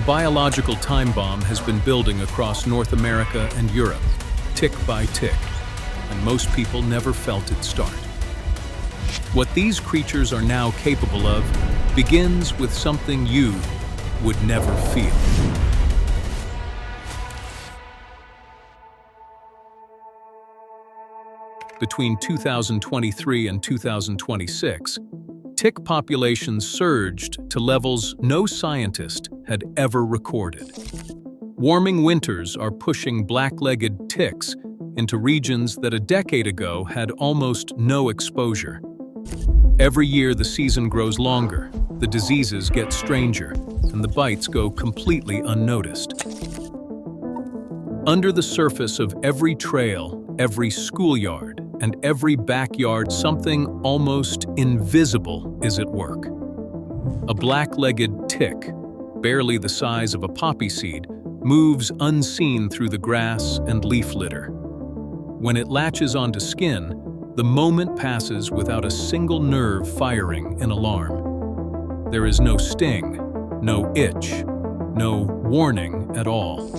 biological time bomb has been building across North America and Europe, tick by tick, and most people never felt it start. What these creatures are now capable of begins with something you would never feel. Between 2023 and 2026, tick populations surged to levels no scientist had ever recorded. Warming winters are pushing black-legged ticks into regions that a decade ago had almost no exposure. Every year the season grows longer, the diseases get stranger, and the bites go completely unnoticed. Under the surface of every trail, every schoolyard, and every backyard, something almost invisible is at work. A black-legged tick, barely the size of a poppy seed, moves unseen through the grass and leaf litter. When it latches onto skin, the moment passes without a single nerve firing in alarm. There is no sting, no itch, no warning at all.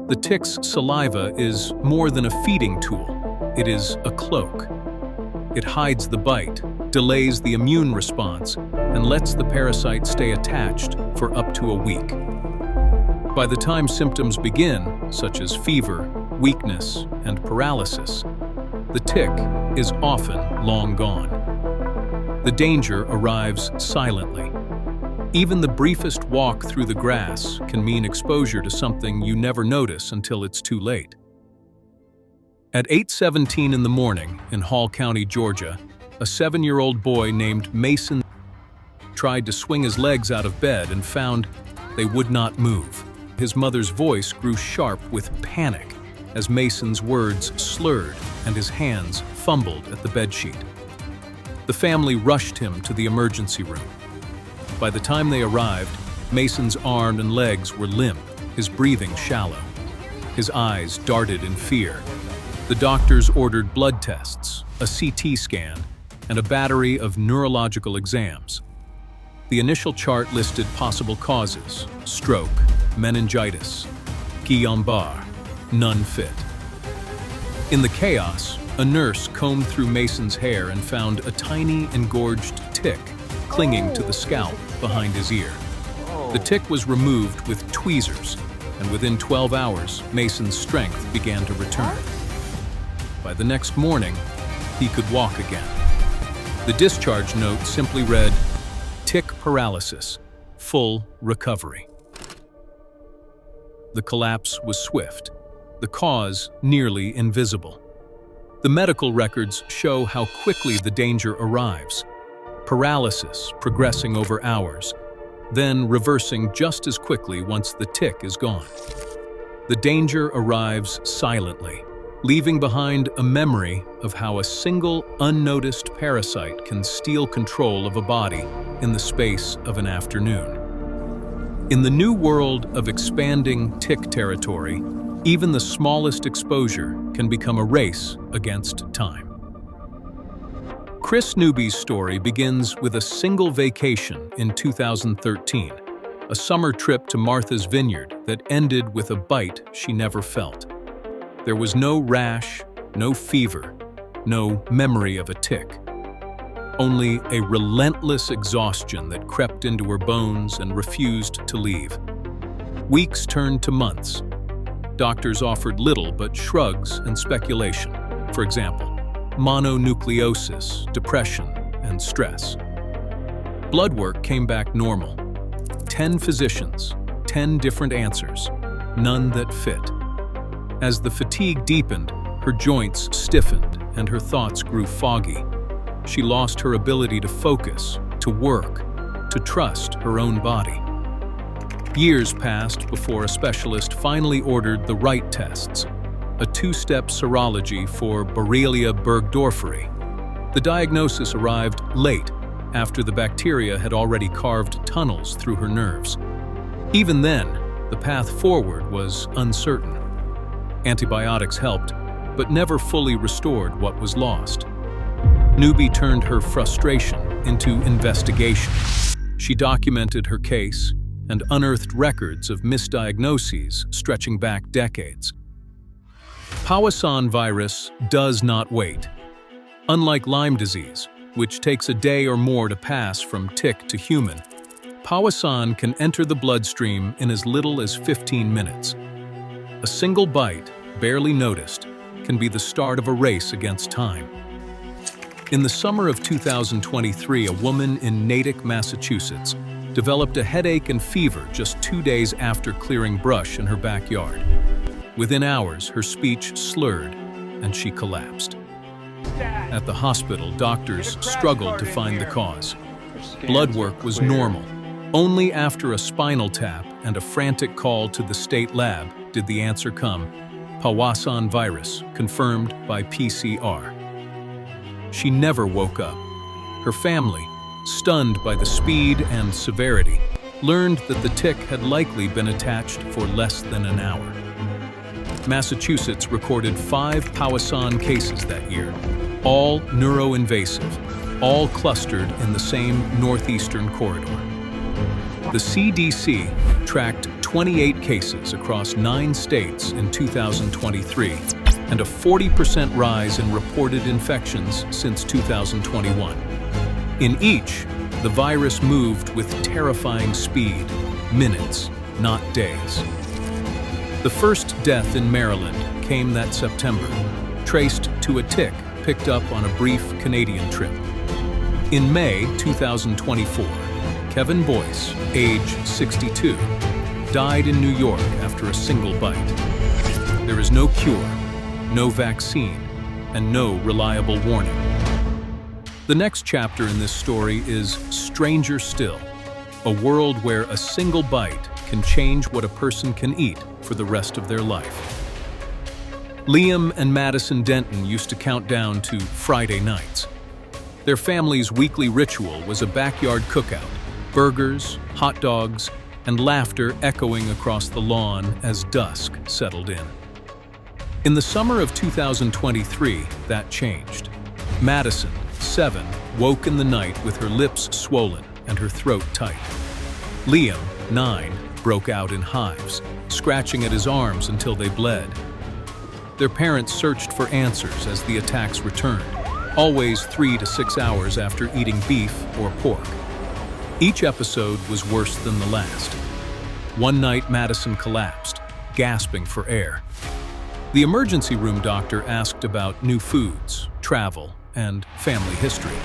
The tick's saliva is more than a feeding tool. It is a cloak. It hides the bite, delays the immune response, and lets the parasite stay attached for up to a week. By the time symptoms begin, such as fever, weakness, and paralysis, the tick is often long gone. The danger arrives silently. Even the briefest walk through the grass can mean exposure to something you never notice until it's too late. At 8:17 in the morning in Hall County, Georgia, a 7-year-old boy named Mason tried to swing his legs out of bed and found they would not move. His mother's voice grew sharp with panic as Mason's words slurred and his hands fumbled at the bedsheet. The family rushed him to the emergency room. By the time they arrived, Mason's arms and legs were limp, his breathing shallow. His eyes darted in fear. The doctors ordered blood tests, a CT scan, and a battery of neurological exams. The initial chart listed possible causes: stroke, meningitis, Guillain-Barré, none fit. In the chaos, a nurse combed through Mason's hair and found a tiny, engorged tick clinging to the scalp behind his ear. The tick was removed with tweezers, and within 12 hours, Mason's strength began to return. By the next morning, he could walk again. The discharge note simply read, "Tick paralysis, full recovery." The collapse was swift, the cause nearly invisible. The medical records show how quickly the danger arrives. Paralysis progressing over hours, then reversing just as quickly once the tick is gone. The danger arrives silently, leaving behind a memory of how a single unnoticed parasite can steal control of a body in the space of an afternoon. In the new world of expanding tick territory, even the smallest exposure can become a race against time. Chris Newby's story begins with a single vacation in 2013, a summer trip to Martha's Vineyard that ended with a bite she never felt. There was no rash, no fever, no memory of a tick. Only a relentless exhaustion that crept into her bones and refused to leave. Weeks turned to months. Doctors offered little but shrugs and speculation. For example, mononucleosis, depression, and stress. Blood work came back normal. 10 physicians, 10 different answers, none that fit. As the fatigue deepened, her joints stiffened and her thoughts grew foggy. She lost her ability to focus, to work, to trust her own body. Years passed before a specialist finally ordered the right tests, a 2-step serology for Borrelia burgdorferi. The diagnosis arrived late, after the bacteria had already carved tunnels through her nerves. Even then, the path forward was uncertain. Antibiotics helped, but never fully restored what was lost. Newby turned her frustration into investigation. She documented her case and unearthed records of misdiagnoses stretching back decades. Powassan virus does not wait. Unlike Lyme disease, which takes a day or more to pass from tick to human, Powassan can enter the bloodstream in as little as 15 minutes. A single bite, barely noticed, can be the start of a race against time. In the summer of 2023, a woman in Natick, Massachusetts, developed a headache and fever just 2 days after clearing brush in her backyard. Within hours, her speech slurred and she collapsed. At the hospital, doctors struggled to find the cause. Blood work was normal. Only after a spinal tap and a frantic call to the state lab did the answer come: Powassan virus, confirmed by PCR. She never woke up. Her family, stunned by the speed and severity, learned that the tick had likely been attached for less than an hour. Massachusetts recorded 5 Powassan cases that year, all neuroinvasive, all clustered in the same northeastern corridor. The CDC tracked 28 cases across 9 states in 2023, and a 40% rise in reported infections since 2021. In each, the virus moved with terrifying speed, minutes, not days. The first death in Maryland came that September, traced to a tick picked up on a brief Canadian trip. In May 2024, Kevin Boyce, age 62, died in New York after a single bite. There is no cure, no vaccine, and no reliable warning. The next chapter in this story is stranger still, a world where a single bite can change what a person can eat for the rest of their life. Liam and Madison Denton used to count down to Friday nights. Their family's weekly ritual was a backyard cookout, burgers, hot dogs, and laughter echoing across the lawn as dusk settled in. In the summer of 2023, that changed. Madison, 7, woke in the night with her lips swollen and her throat tight. Liam, 9, broke out in hives, scratching at his arms until they bled. Their parents searched for answers as the attacks returned, always 3 to 6 hours after eating beef or pork. Each episode was worse than the last. One night, Madison collapsed, gasping for air. The emergency room doctor asked about new foods, travel, and family history.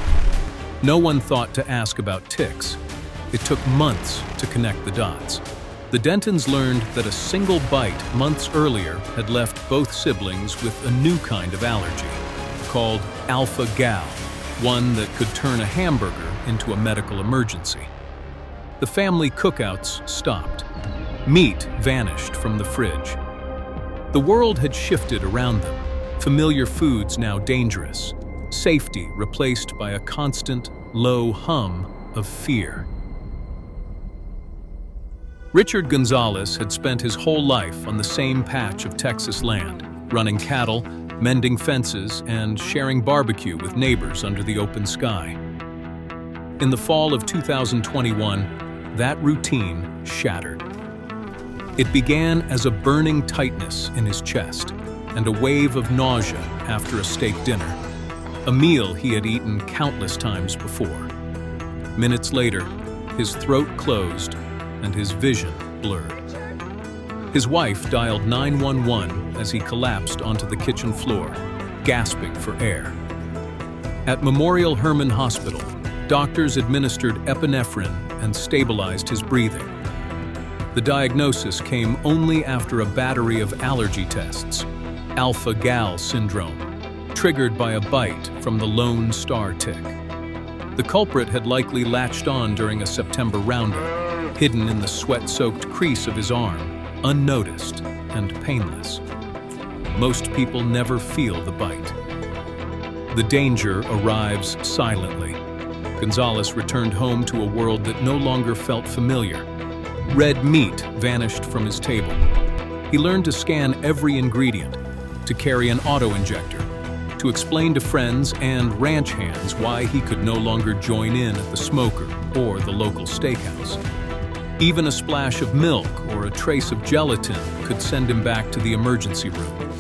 No one thought to ask about ticks. It took months to connect the dots. The Dentons learned that a single bite months earlier had left both siblings with a new kind of allergy, called alpha-gal, one that could turn a hamburger into a medical emergency. The family cookouts stopped. Meat vanished from the fridge. The world had shifted around them, familiar foods now dangerous, safety replaced by a constant, low hum of fear. Richard Gonzalez had spent his whole life on the same patch of Texas land, running cattle, mending fences, and sharing barbecue with neighbors under the open sky. In the fall of 2021, that routine shattered. It began as a burning tightness in his chest and a wave of nausea after a steak dinner, a meal he had eaten countless times before. Minutes later, his throat closed and his vision blurred. His wife dialed 911 as he collapsed onto the kitchen floor, gasping for air. At Memorial Hermann Hospital, doctors administered epinephrine and stabilized his breathing. The diagnosis came only after a battery of allergy tests, alpha-gal syndrome, triggered by a bite from the Lone Star tick. The culprit had likely latched on during a September roundup, hidden in the sweat-soaked crease of his arm, unnoticed and painless. Most people never feel the bite. The danger arrives silently. Gonzalez returned home to a world that no longer felt familiar. Red meat vanished from his table. He learned to scan every ingredient, to carry an auto-injector, to explain to friends and ranch hands why he could no longer join in at the smoker or the local steakhouse. Even a splash of milk or a trace of gelatin could send him back to the emergency room.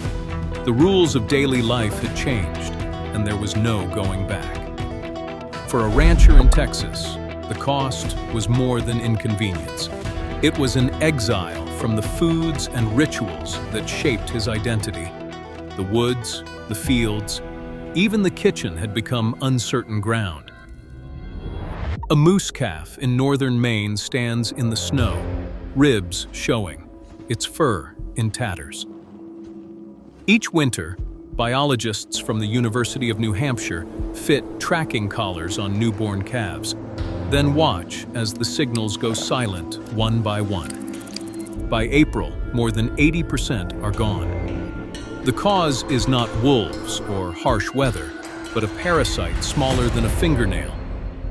The rules of daily life had changed, and there was no going back. For a rancher in Texas, the cost was more than inconvenience. It was an exile from the foods and rituals that shaped his identity. The woods, the fields, even the kitchen had become uncertain ground. A moose calf in northern Maine stands in the snow, ribs showing, its fur in tatters. Each winter, biologists from the University of New Hampshire fit tracking collars on newborn calves, then watch as the signals go silent one by one. By April, more than 80% are gone. The cause is not wolves or harsh weather, but a parasite smaller than a fingernail,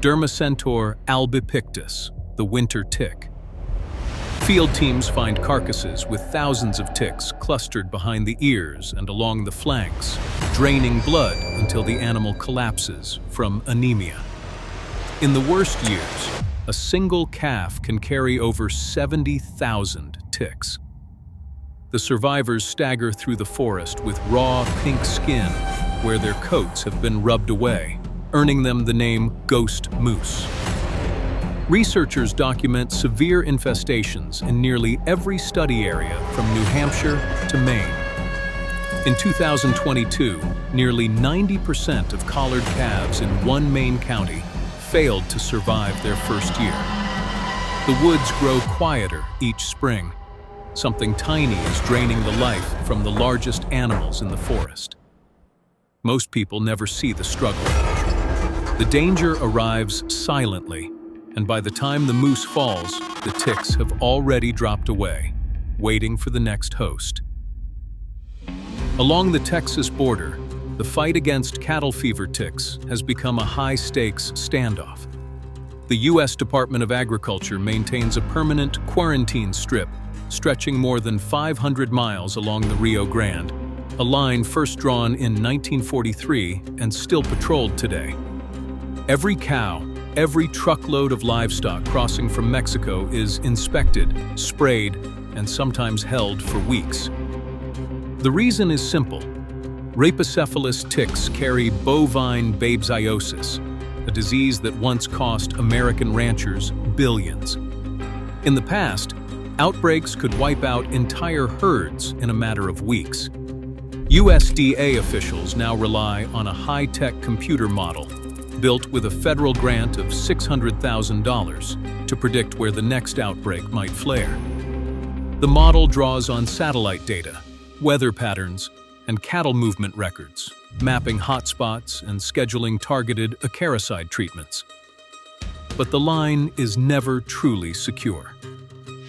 Dermacentor albipictus, the winter tick. Field teams find carcasses with thousands of ticks clustered behind the ears and along the flanks, draining blood until the animal collapses from anemia. In the worst years, a single calf can carry over 70,000 ticks. The survivors stagger through the forest with raw pink skin where their coats have been rubbed away, earning them the name ghost moose. Researchers document severe infestations in nearly every study area from New Hampshire to Maine. In 2022, nearly 90% of collared calves in one Maine county failed to survive their first year. The woods grow quieter each spring. Something tiny is draining the life from the largest animals in the forest. Most people never see the struggle. The danger arrives silently, and by the time the moose falls, the ticks have already dropped away, waiting for the next host. Along the Texas border, the fight against cattle fever ticks has become a high-stakes standoff. The U.S. Department of Agriculture maintains a permanent quarantine strip stretching more than 500 miles along the Rio Grande, a line first drawn in 1943 and still patrolled today. Every cow, every truckload of livestock crossing from Mexico is inspected, sprayed, and sometimes held for weeks. The reason is simple. Rhipicephalus ticks carry bovine babesiosis, a disease that once cost American ranchers billions. In the past, outbreaks could wipe out entire herds in a matter of weeks. USDA officials now rely on a high-tech computer model built with a federal grant of $600,000 to predict where the next outbreak might flare. The model draws on satellite data, weather patterns, and cattle movement records, mapping hotspots and scheduling targeted acaricide treatments. But the line is never truly secure.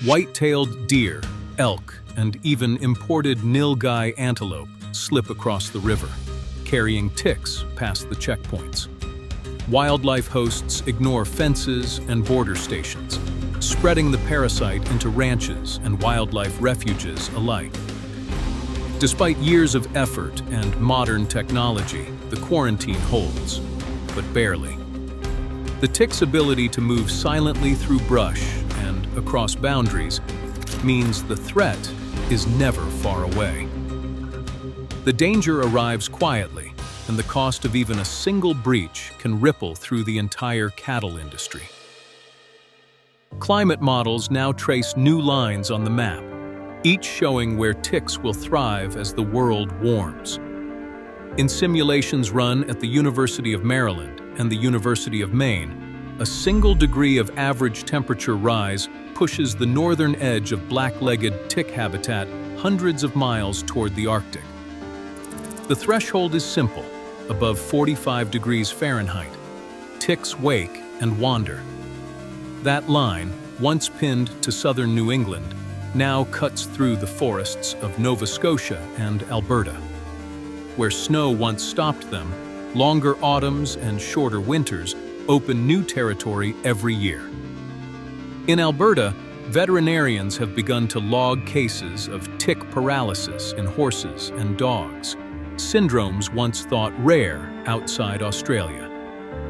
White-tailed deer, elk, and even imported nilgai antelope slip across the river, carrying ticks past the checkpoints. Wildlife hosts ignore fences and border stations, spreading the parasite into ranches and wildlife refuges alike. Despite years of effort and modern technology, the quarantine holds, but barely. The tick's ability to move silently through brush and across boundaries means the threat is never far away. The danger arrives quietly, and the cost of even a single breach can ripple through the entire cattle industry. Climate models now trace new lines on the map, each showing where ticks will thrive as the world warms. In simulations run at the University of Maryland and the University of Maine, a single degree of average temperature rise pushes the northern edge of black-legged tick habitat hundreds of miles toward the Arctic. The threshold is simple. Above 45 degrees Fahrenheit, ticks wake and wander. That line, once pinned to southern New England, now cuts through the forests of Nova Scotia and Alberta. Where snow once stopped them, longer autumns and shorter winters open new territory every year. In Alberta, veterinarians have begun to log cases of tick paralysis in horses and dogs, syndromes once thought rare outside Australia.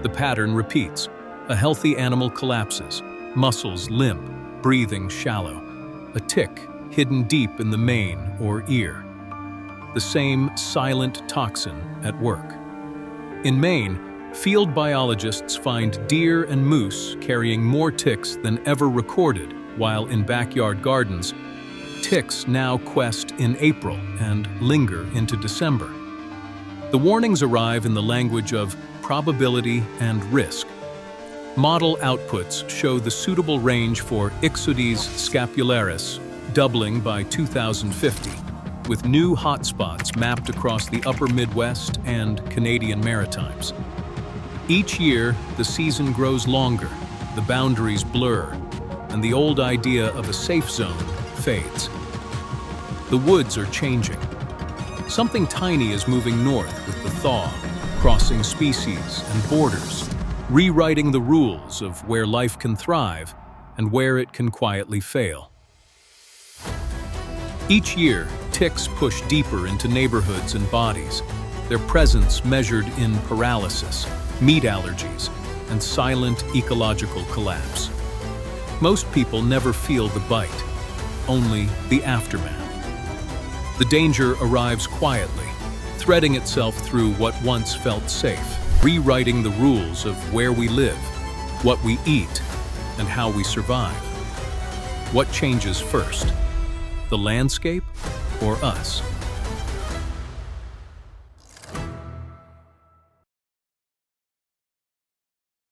The pattern repeats. A healthy animal collapses, muscles limp, breathing shallow, a tick hidden deep in the mane or ear. The same silent toxin at work. In Maine, field biologists find deer and moose carrying more ticks than ever recorded, while in backyard gardens, ticks now quest in April and linger into December. The warnings arrive in the language of probability and risk. Model outputs show the suitable range for Ixodes scapularis doubling by 2050, with new hotspots mapped across the upper Midwest and Canadian Maritimes. Each year, the season grows longer, the boundaries blur, and the old idea of a safe zone fades. The woods are changing. Something tiny is moving north with the thaw, crossing species and borders, rewriting the rules of where life can thrive and where it can quietly fail. Each year, ticks push deeper into neighborhoods and bodies, their presence measured in paralysis, meat allergies, and silent ecological collapse. Most people never feel the bite, only the aftermath. The danger arrives quietly, threading itself through what once felt safe, rewriting the rules of where we live, what we eat, and how we survive. What changes first? The landscape or us?